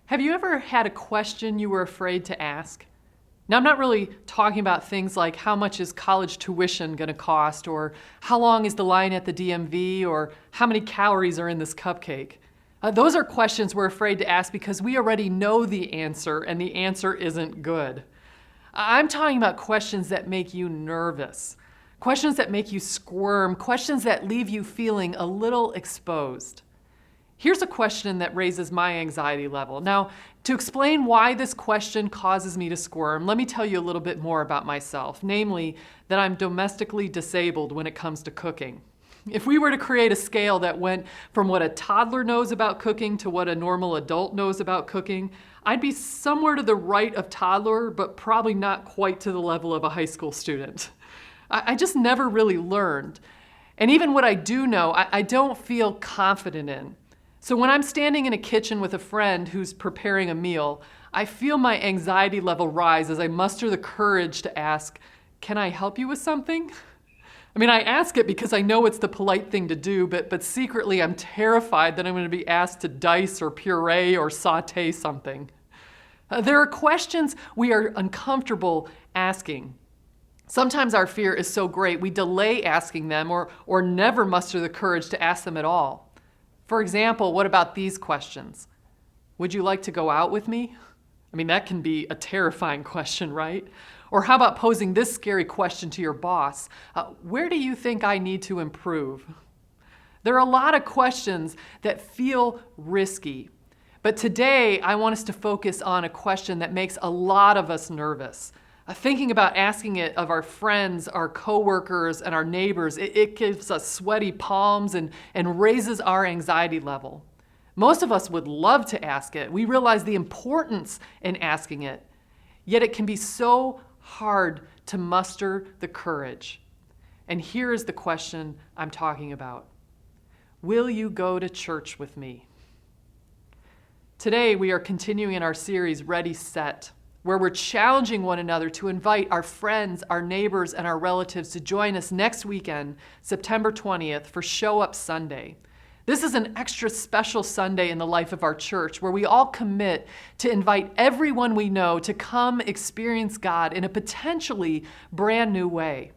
Have you ever had a question you were afraid to ask? Now, I'm not really talking about things like how much is college tuition going to cost, or how long is the line at the DMV, or how many calories are in this cupcake. Those are questions we're afraid to ask because we already know the answer, and the answer isn't good. I'm talking about questions that make you nervous, questions that make you squirm, questions that leave you feeling a little exposed. Here's a question that raises my anxiety level. Now, to explain why this question causes me to squirm, let me tell you a little bit more about myself, namely that I'm domestically disabled when it comes to cooking. If we were to create a scale that went from what a toddler knows about cooking to what a normal adult knows about cooking, I'd be somewhere to the right of toddler, but probably not quite to the level of a high school student. I just never really learned. And even what I do know, I don't feel confident in. So when I'm standing in a kitchen with a friend who's preparing a meal, I feel my anxiety level rise as I muster the courage to ask, "Can I help you with something?" I mean, I ask it because I know it's the polite thing to do, but secretly I'm terrified that I'm going to be asked to dice or puree or saute something. There are questions we are uncomfortable asking. Sometimes our fear is so great we delay asking them or never muster the courage to ask them at all. For example, what about these questions? Would you like to go out with me? I mean, that can be a terrifying question, right? Or how about posing this scary question to your boss? Where do you think I need to improve? There are a lot of questions that feel risky. But today, I want us to focus on a question that makes a lot of us nervous. Thinking about asking it of our friends, our coworkers, and our neighbors, it gives us sweaty palms and raises our anxiety level. Most of us would love to ask it. We realize the importance in asking it. Yet it can be so hard to muster the courage. And here is the question I'm talking about. Will you go to church with me? Today, we are continuing in our series, Ready, Set, where we're challenging one another to invite our friends, our neighbors, and our relatives to join us next weekend, September 20th, for Show Up Sunday. This is an extra special Sunday in the life of our church where we all commit to invite everyone we know to come experience God in a potentially brand new way.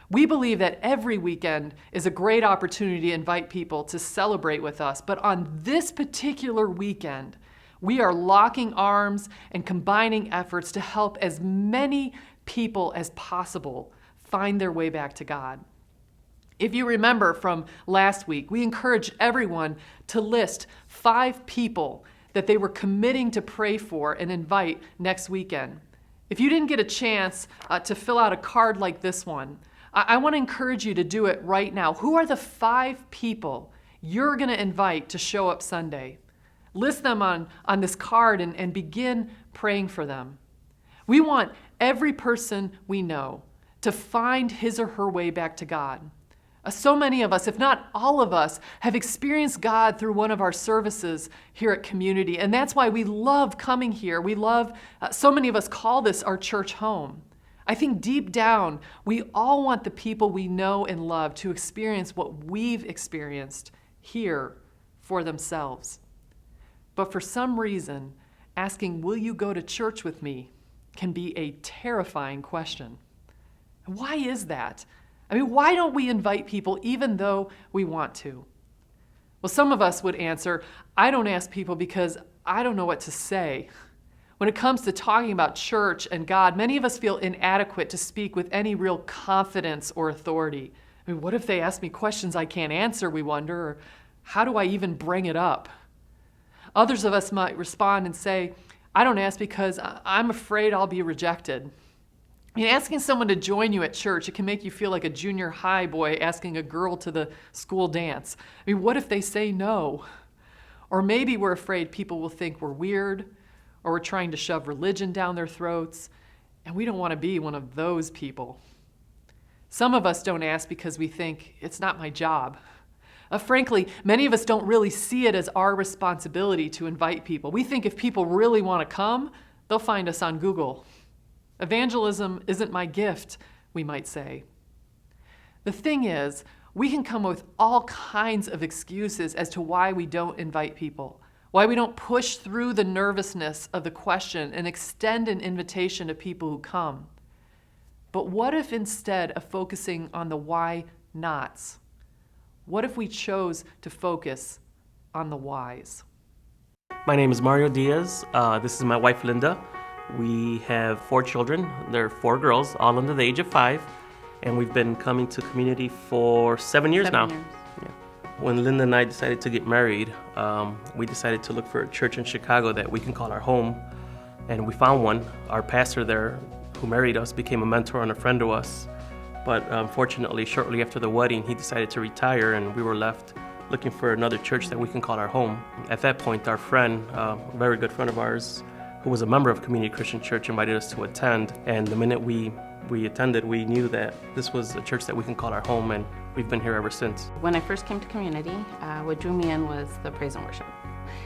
We believe that every weekend is a great opportunity to invite people to celebrate with us, but on this particular weekend, we are locking arms and combining efforts to help as many people as possible find their way back to God. If you remember from last week, we encouraged everyone to list 5 people that they were committing to pray for and invite next weekend. If you didn't get a chance to fill out a card like this one, I want to encourage you to do it right now. Who are the 5 people you're going to invite to Show Up Sunday? List them on this card and begin praying for them. We want every person we know to find his or her way back to God. So many of us, if not all of us, have experienced God through one of our services here at Community, and that's why we love coming here. We love, so many of us call this our church home. I think deep down, we all want the people we know and love to experience what we've experienced here for themselves. But for some reason, asking, "Will you go to church with me?" can be a terrifying question. Why is that? I mean, why don't we invite people even though we want to? Well, some of us would answer, "I don't ask people because I don't know what to say." When it comes to talking about church and God, many of us feel inadequate to speak with any real confidence or authority. I mean, what if they ask me questions I can't answer, we wonder, or how do I even bring it up? Others of us might respond and say, "I don't ask because I'm afraid I'll be rejected." I mean, asking someone to join you at church, it can make you feel like a junior high boy asking a girl to the school dance. I mean, what if they say no? Or maybe we're afraid people will think we're weird, or we're trying to shove religion down their throats, and we don't want to be one of those people. Some of us don't ask because we think it's not my job. Frankly, many of us don't really see it as our responsibility to invite people. We think if people really want to come, they'll find us on Google. Evangelism isn't my gift, we might say. The thing is, we can come with all kinds of excuses as to why we don't invite people. why we don't push through the nervousness of the question and extend an invitation to people who come. But what if instead of focusing on the why nots, what if we chose to focus on the whys? My name is Mario Diaz. This is my wife, Linda. We have 4 children. They're 4 girls, all under the age of 5. And we've been coming to community for 7 years now. 7 years. Yeah. When Linda and I decided to get married, we decided to look for a church in Chicago that we can call our home. And we found one. Our pastor there, who married us, became a mentor and a friend to us. But unfortunately, shortly after the wedding, he decided to retire, and we were left looking for another church that we can call our home. At that point, our friend, a very good friend of ours, who was a member of Community Christian Church, invited us to attend. And the minute we attended, we knew that this was a church that we can call our home, and we've been here ever since. When I first came to community, what drew me in was the praise and worship.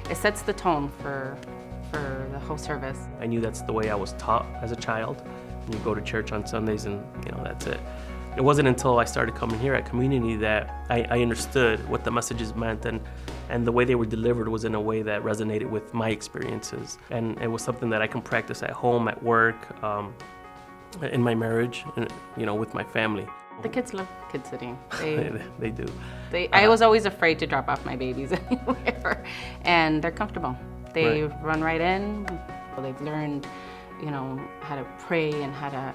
It sets the tone for the whole service. I knew that's the way I was taught as a child. You go to church on Sundays and that's it. It wasn't until I started coming here at community that I understood what the messages meant, and the way they were delivered was in a way that resonated with my experiences. And it was something that I can practice at home, at work, in my marriage, with my family. The kids love kid sitting. They do. I was always afraid to drop off my babies anywhere, and they're comfortable. They run right in. They've learned, how to pray and how to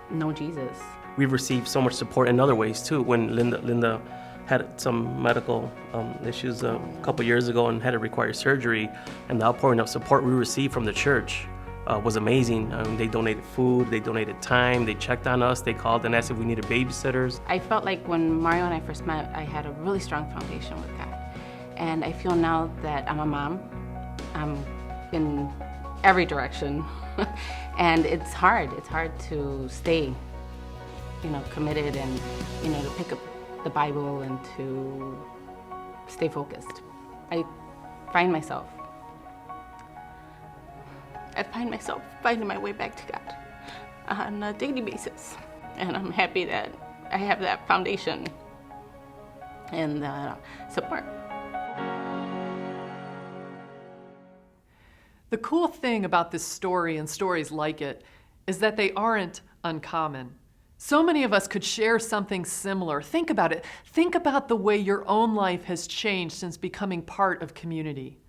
know Jesus. We've received so much support in other ways too. When Linda had some medical issues a couple years ago and had to require surgery, and the outpouring of support we received from the church was amazing. They donated food, they donated time, they checked on us, they called and asked if we needed babysitters. I felt like when Mario and I first met, I had a really strong foundation with God. And I feel now that I'm a mom, I'm in every direction. And it's hard to stay, committed and, to pick up the Bible and to stay focused. I find myself finding my way back to God on a daily basis. And I'm happy that I have that foundation and support. The cool thing about this story and stories like it is that they aren't uncommon. So many of us could share something similar. Think about it. Think about the way your own life has changed since becoming part of community.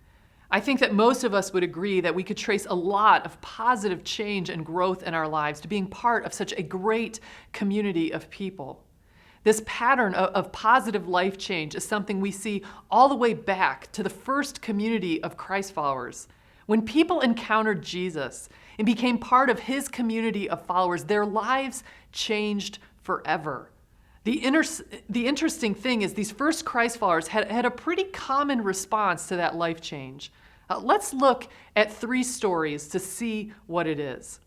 I think that most of us would agree that we could trace a lot of positive change and growth in our lives to being part of such a great community of people. This pattern of positive life change is something we see all the way back to the first community of Christ followers. When people encountered Jesus and became part of his community of followers, their lives changed forever. The interesting thing is these first Christ followers had a pretty common response to that life change. Let's look at 3 stories to see what it is.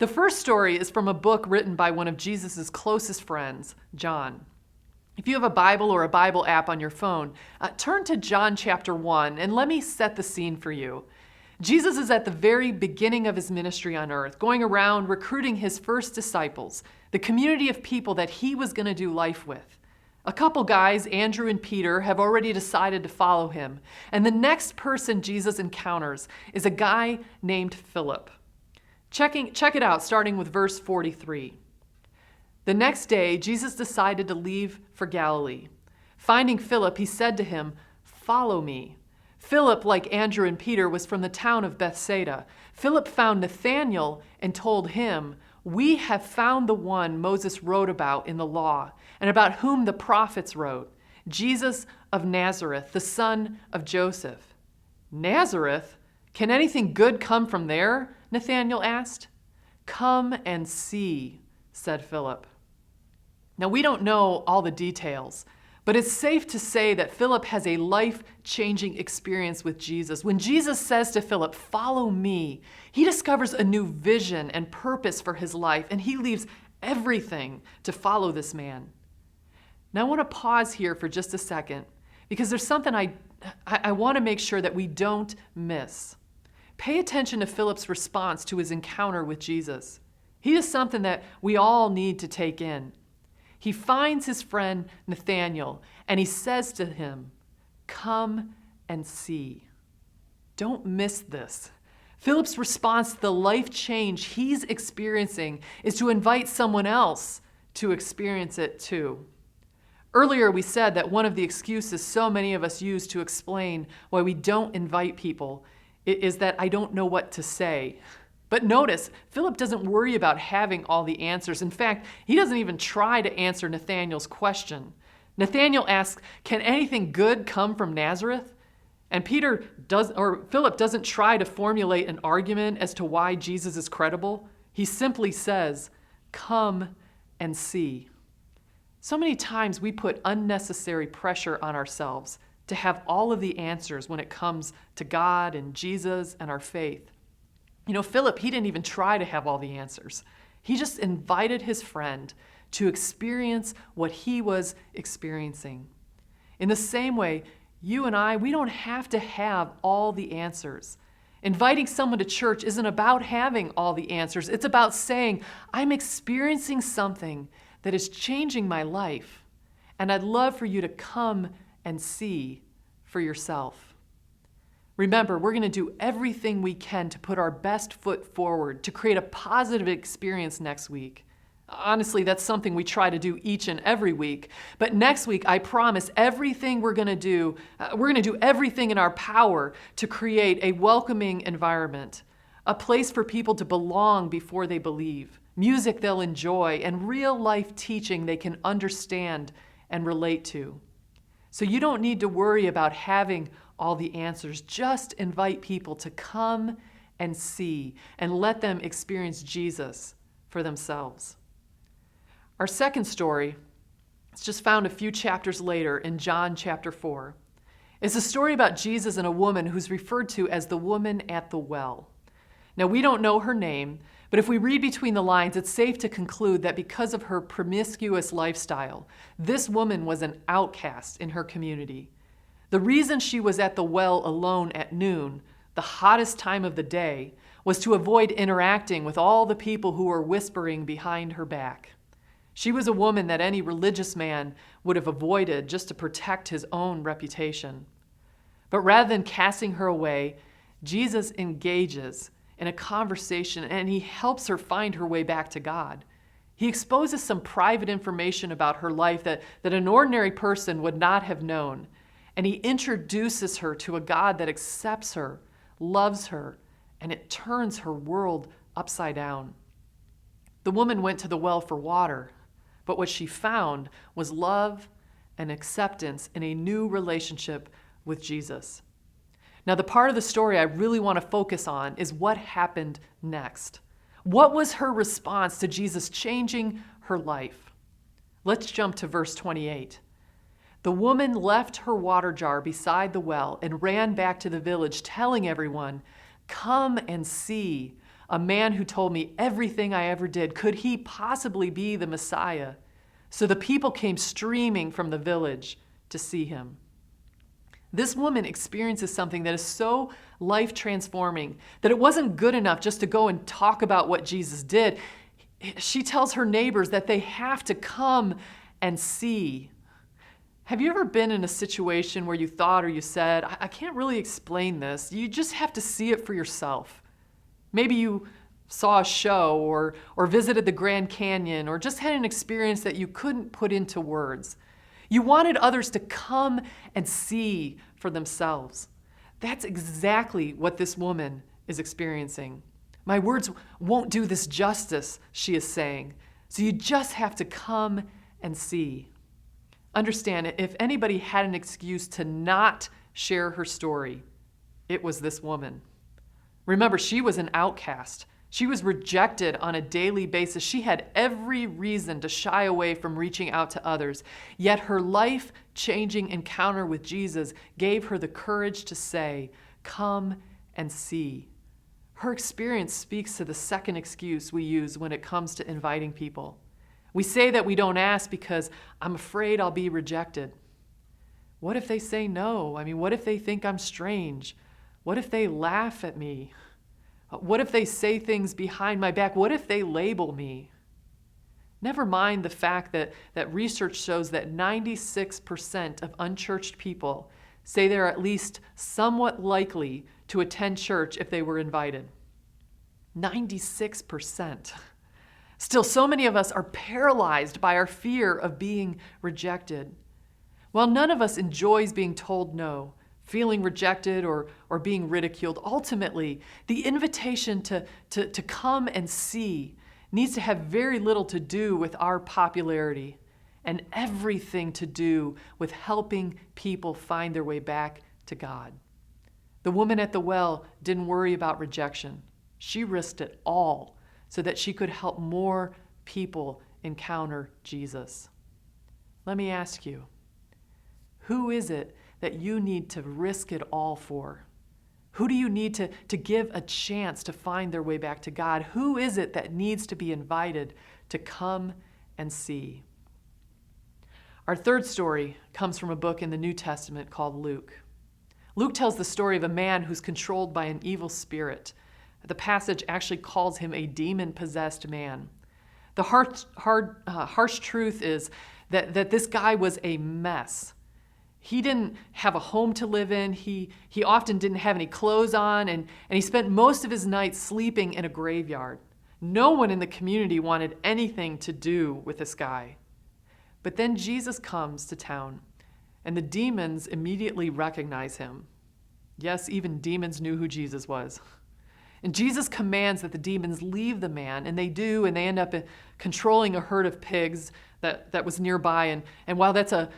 The first story is from a book written by one of Jesus' closest friends, John. If you have a Bible or a Bible app on your phone, turn to John chapter 1 and let me set the scene for you. Jesus is at the very beginning of his ministry on earth, going around recruiting his first disciples, the community of people that he was going to do life with. A couple guys, Andrew and Peter, have already decided to follow him. And the next person Jesus encounters is a guy named Philip. Check it out, starting with verse 43. The next day, Jesus decided to leave for Galilee. Finding Philip, he said to him, "Follow me." Philip, like Andrew and Peter, was from the town of Bethsaida. Philip found Nathanael and told him, "We have found the one Moses wrote about in the law, and about whom the prophets wrote, Jesus of Nazareth, the son of Joseph." "Nazareth? Can anything good come from there?" Nathanael asked. "Come and see," said Philip. Now, we don't know all the details, but it's safe to say that Philip has a life-changing experience with Jesus. When Jesus says to Philip, "Follow me," he discovers a new vision and purpose for his life, and he leaves everything to follow this man. Now, I want to pause here for just a second, because there's something I want to make sure that we don't miss. Pay attention to Philip's response to his encounter with Jesus. He does something that we all need to take in. He finds his friend Nathanael, and he says to him, "Come and see. Don't miss this. Philip's response to the life change he's experiencing is to invite someone else to experience it too. Earlier, we said that one of the excuses so many of us use to explain why we don't invite people is that I don't know what to say. But notice, Philip doesn't worry about having all the answers. In fact, he doesn't even try to answer Nathanael's question. Nathanael asks, "Can anything good come from Nazareth?" And Philip doesn't try to formulate an argument as to why Jesus is credible. He simply says, "Come and see." So many times we put unnecessary pressure on ourselves to have all of the answers when it comes to God and Jesus and our faith. Philip, he didn't even try to have all the answers. He just invited his friend to experience what he was experiencing. In the same way, you and I, we don't have to have all the answers. Inviting someone to church isn't about having all the answers. It's about saying, I'm experiencing something that is changing my life, and I'd love for you to come and see for yourself. Remember, we're going to do everything we can to put our best foot forward to create a positive experience next week. Honestly, that's something we try to do each and every week. But next week, I promise everything we're going to do everything in our power to create a welcoming environment, a place for people to belong before they believe, music they'll enjoy, and real-life teaching they can understand and relate to. So you don't need to worry about having all the answers. Just invite people to come and see and let them experience Jesus for themselves. Our second story, it's just found a few chapters later in John chapter 4. It's a story about Jesus and a woman who's referred to as the woman at the well. Now, we don't know her name, but if we read between the lines, it's safe to conclude that because of her promiscuous lifestyle, this woman was an outcast in her community. The reason she was at the well alone at noon, the hottest time of the day, was to avoid interacting with all the people who were whispering behind her back. She was a woman that any religious man would have avoided just to protect his own reputation. But rather than casting her away, Jesus engages in a conversation and he helps her find her way back to God. He exposes some private information about her life that an ordinary person would not have known, and he introduces her to a God that accepts her, loves her, and it turns her world upside down. The woman went to the well for water, but what she found was love and acceptance in a new relationship with Jesus. Now, the part of the story I really want to focus on is what happened next. What was her response to Jesus changing her life? Let's jump to verse 28. The woman left her water jar beside the well and ran back to the village, telling everyone, "Come and see a man who told me everything I ever did. Could he possibly be the Messiah?" So the people came streaming from the village to see him. This woman experiences something that is so life-transforming that it wasn't good enough just to go and talk about what Jesus did. She tells her neighbors that they have to come and see. Have you ever been in a situation where you thought or you said, I can't really explain this. You just have to see it for yourself. Maybe you saw a show or visited the Grand Canyon or just had an experience that you couldn't put into words. You wanted others to come and see for themselves. That's exactly what this woman is experiencing. My words won't do this justice, she is saying. So you just have to come and see. Understand, if anybody had an excuse to not share her story, it was this woman. Remember, she was an outcast. She was rejected on a daily basis. She had every reason to shy away from reaching out to others. Yet her life-changing encounter with Jesus gave her the courage to say, "Come and see." Her experience speaks to the second excuse we use when it comes to inviting people. We say that we don't ask because I'm afraid I'll be rejected. What if they say no? What if they think I'm strange? What if they laugh at me? What if they say things behind my back? What if they label me? Never mind the fact that research shows that 96% of unchurched people say they're at least somewhat likely to attend church if they were invited. 96%. Still, so many of us are paralyzed by our fear of being rejected. While none of us enjoys being told no, feeling rejected or being ridiculed, ultimately, the invitation to come and see needs to have very little to do with our popularity and everything to do with helping people find their way back to God. The woman at the well didn't worry about rejection. She risked it all so that she could help more people encounter Jesus. Let me ask you, who is it that you need to risk it all for? Who do you need to give a chance to find their way back to God? Who is it that needs to be invited to come and see? Our third story comes from a book in the New Testament called Luke. Luke tells the story of a man who's controlled by an evil spirit. The passage actually calls him a demon-possessed man. The harsh truth is that this guy was a mess. He didn't have a home to live in. He often didn't have any clothes on, and he spent most of his nights sleeping in a graveyard. No one in the community wanted anything to do with this guy. But then Jesus comes to town, and the demons immediately recognize him. Yes, even demons knew who Jesus was. And Jesus commands that the demons leave the man, and they do, and they end up controlling a herd of pigs that was nearby. And while that's a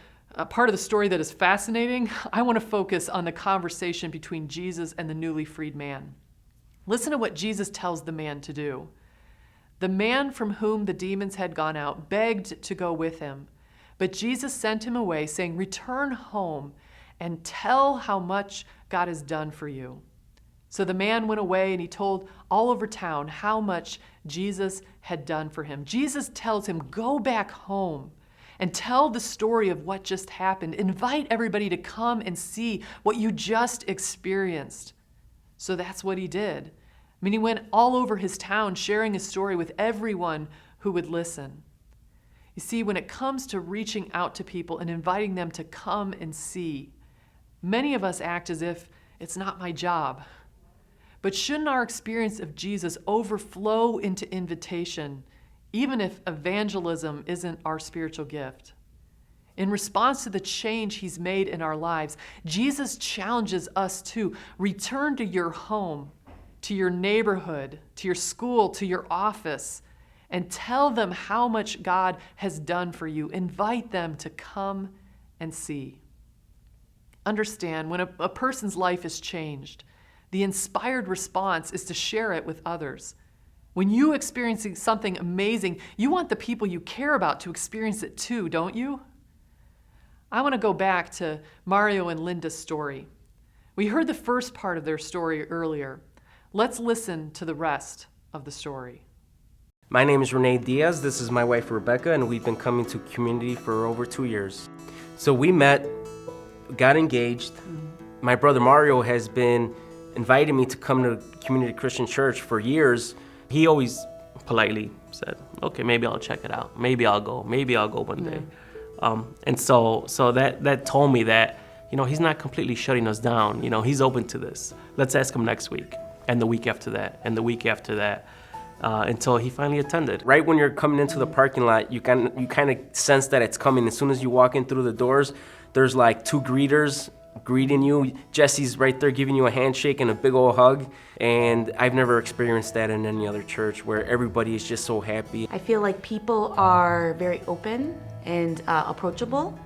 part of the story that is fascinating, I want to focus on the conversation between Jesus and the newly freed man. Listen to what Jesus tells the man to do. The man from whom the demons had gone out begged to go with him, but Jesus sent him away, saying, "Return home and tell how much God has done for you." So the man went away and he told all over town how much Jesus had done for him. Jesus tells him, go back home and tell the story of what just happened. Invite everybody to come and see what you just experienced. So that's what he did. I mean, he went all over his town sharing his story with everyone who would listen. You see, when it comes to reaching out to people and inviting them to come and see, many of us act as if it's not my job. But shouldn't our experience of Jesus overflow into invitation, even if evangelism isn't our spiritual gift? In response to the change he's made in our lives, Jesus challenges us to return to your home, to your neighborhood, to your school, to your office, and tell them how much God has done for you. Invite them to come and see. Understand, when a person's life is changed, the inspired response is to share it with others. When you experience something amazing, you want the people you care about to experience it too, don't you? I want to go back to Mario and Linda's story. We heard the first part of their story earlier. Let's listen to the rest of the story. My name is Renee Diaz. This is my wife Rebecca, and we've been coming to community for over 2 years. So we met, got engaged. My brother Mario has been inviting me to come to Community Christian Church for years. He always politely said, okay, maybe I'll check it out. Maybe I'll go one day. And so that told me that, he's not completely shutting us down. He's open to this. Let's ask him next week, and the week after that, and the week after that, until he finally attended. Right when you're coming into the parking lot, you kind of sense that it's coming. As soon as you walk in through the doors, there's like 2 greeters greeting you. Jesse's right there giving you a handshake and a big old hug. And I've never experienced that in any other church, where everybody is just so happy. I feel like people are very open and approachable.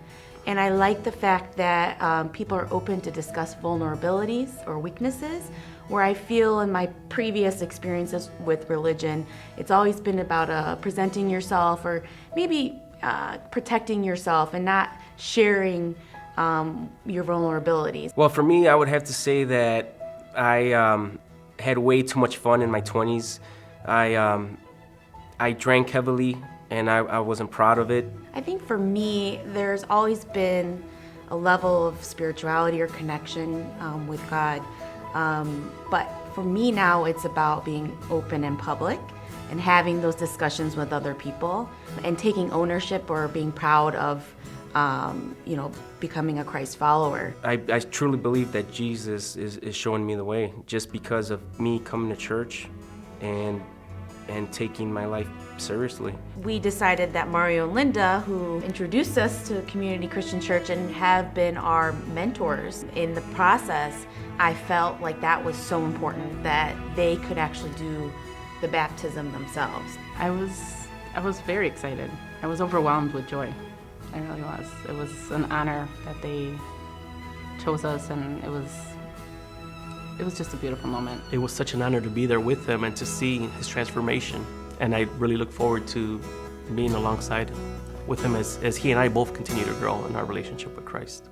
And I like the fact that people are open to discuss vulnerabilities or weaknesses, where I feel in my previous experiences with religion, it's always been about presenting yourself or maybe protecting yourself and not sharing your vulnerabilities. Well, for me, I would have to say that I had way too much fun in my 20s. I drank heavily, and I wasn't proud of it. I think for me, there's always been a level of spirituality or connection with God. But for me now, it's about being open in public and having those discussions with other people and taking ownership or being proud of becoming a Christ follower. I truly believe that Jesus is showing me the way just because of me coming to church and taking my life seriously. We decided that Mario and Linda, who introduced us to Community Christian Church and have been our mentors in the process, I felt like that was so important that they could actually do the baptism themselves. I was very excited. I was overwhelmed with joy. I really was. It was an honor that they chose us, and it was just a beautiful moment. It was such an honor to be there with him and to see his transformation. And I really look forward to being alongside with him as he and I both continue to grow in our relationship with Christ.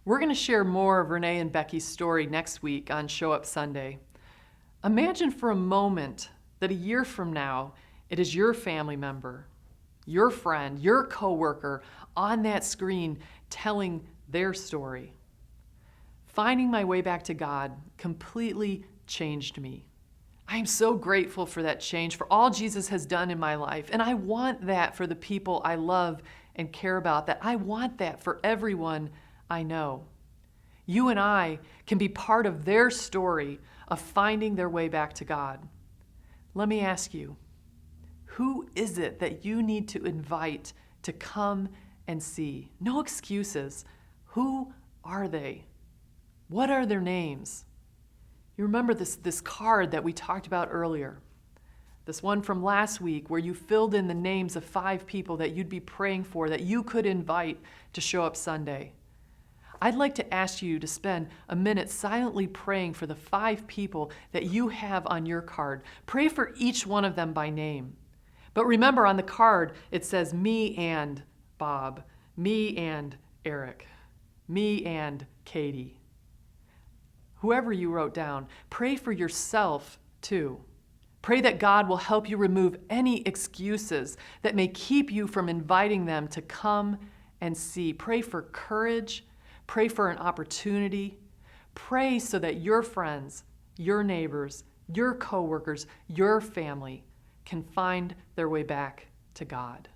We're going to share more of Renee and Becky's story next week on Show Up Sunday. Imagine for a moment that a year from now, it is your family member, your friend, your coworker on that screen telling their story. Finding my way back to God completely changed me. I am so grateful for that change, for all Jesus has done in my life. And I want that for the people I love and care about, that I want that for everyone I know. You and I can be part of their story of finding their way back to God. Let me ask you, who is it that you need to invite to come and see? No excuses. Who are they? What are their names? You remember this card that we talked about earlier, this one from last week where you filled in the names of 5 people that you'd be praying for, that you could invite to show up Sunday. I'd like to ask you to spend a minute silently praying for the 5 people that you have on your card. Pray for each one of them by name. But remember, on the card, it says me and Bob, me and Eric, me and Katie. Whoever you wrote down, pray for yourself too. Pray that God will help you remove any excuses that may keep you from inviting them to come and see. Pray for courage. Pray for an opportunity. Pray so that your friends, your neighbors, your coworkers, your family can find their way back to God.